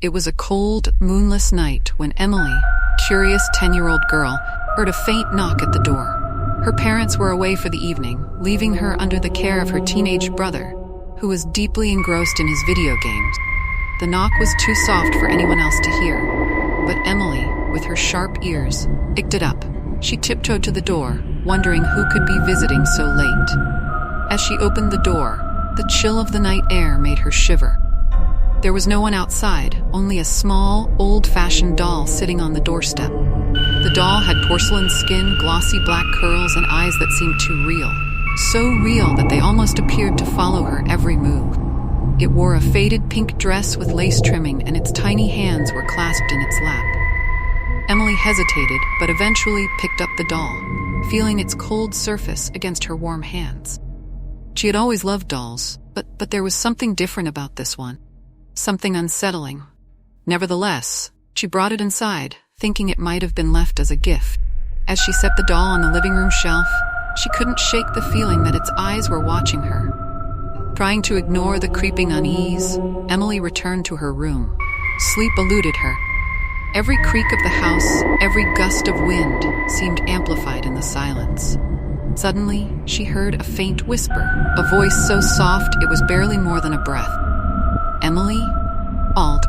It was a cold, moonless night when Emily, curious 10-year-old girl, heard a faint knock at the door. Her parents were away for the evening, leaving her under the care of her teenage brother, who was deeply engrossed in his video games. The knock was too soft for anyone else to hear, but Emily, with her sharp ears, picked it up. She tiptoed to the door, wondering who could be visiting so late. As she opened the door, the chill of the night air made her shiver. There was no one outside, only a small, old-fashioned doll sitting on the doorstep. The doll had porcelain skin, glossy black curls, and eyes that seemed too real. So real that they almost appeared to follow her every move. It wore a faded pink dress with lace trimming, and its tiny hands were clasped in its lap. Emily hesitated, but eventually picked up the doll, feeling its cold surface against her warm hands. She had always loved dolls, but there was something different about this one. Something unsettling. Nevertheless, she brought it inside, thinking it might have been left as a gift. As she set the doll on the living room shelf, she couldn't shake the feeling that its eyes were watching her. Trying to ignore the creeping unease, Emily returned to her room. Sleep eluded her. Every creak of the house, every gust of wind, seemed amplified in the silence. Suddenly, she heard a faint whisper, a voice so soft it was barely more than a breath. Emily? Alt.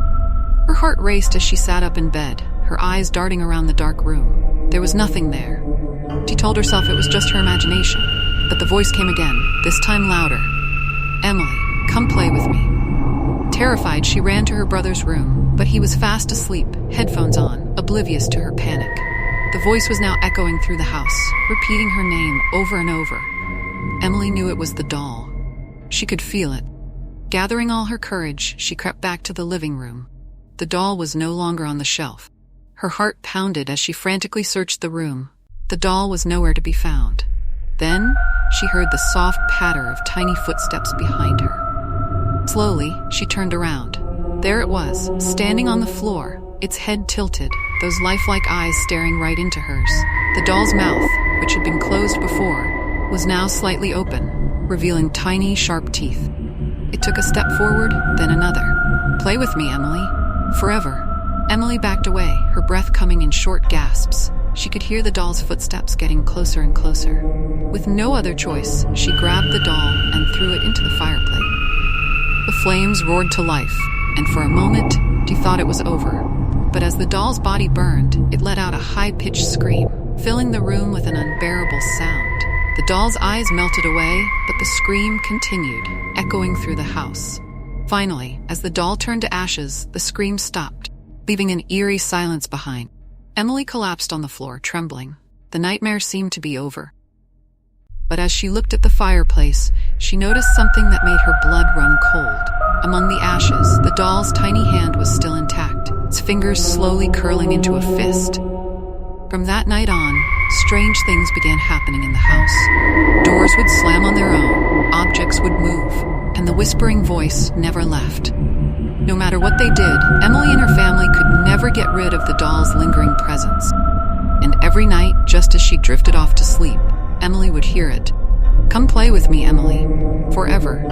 Her heart raced as she sat up in bed, her eyes darting around the dark room. There was nothing there. She told herself it was just her imagination, but the voice came again, this time louder. Emily, come play with me. Terrified, she ran to her brother's room, but he was fast asleep, headphones on, oblivious to her panic. The voice was now echoing through the house, repeating her name over and over. Emily knew it was the doll. She could feel it. Gathering all her courage, she crept back to the living room. The doll was no longer on the shelf. Her heart pounded as she frantically searched the room. The doll was nowhere to be found. Then, she heard the soft patter of tiny footsteps behind her. Slowly, she turned around. There it was, standing on the floor, its head tilted, those lifelike eyes staring right into hers. The doll's mouth, which had been closed before, was now slightly open, revealing tiny, sharp teeth. It took a step forward, then another. Play with me, Emily. Forever. Emily backed away, her breath coming in short gasps. She could hear the doll's footsteps getting closer and closer. With no other choice, she grabbed the doll and threw it into the fireplace. The flames roared to life, and for a moment, she thought it was over. But as the doll's body burned, it let out a high-pitched scream, filling the room with an unbearable sound. The doll's eyes melted away, but the scream continued, echoing through the house. Finally, as the doll turned to ashes, the scream stopped, leaving an eerie silence behind. Emily collapsed on the floor, trembling. The nightmare seemed to be over. But as she looked at the fireplace, she noticed something that made her blood run cold. Among the ashes, the doll's tiny hand was still intact, its fingers slowly curling into a fist. From that night on, strange things began happening in the house. Doors would slam on their own, objects would move, and the whispering voice never left. No matter what they did, Emily and her family could never get rid of the doll's lingering presence. And every night, just as she drifted off to sleep, Emily would hear it. Come play with me, Emily. Forever.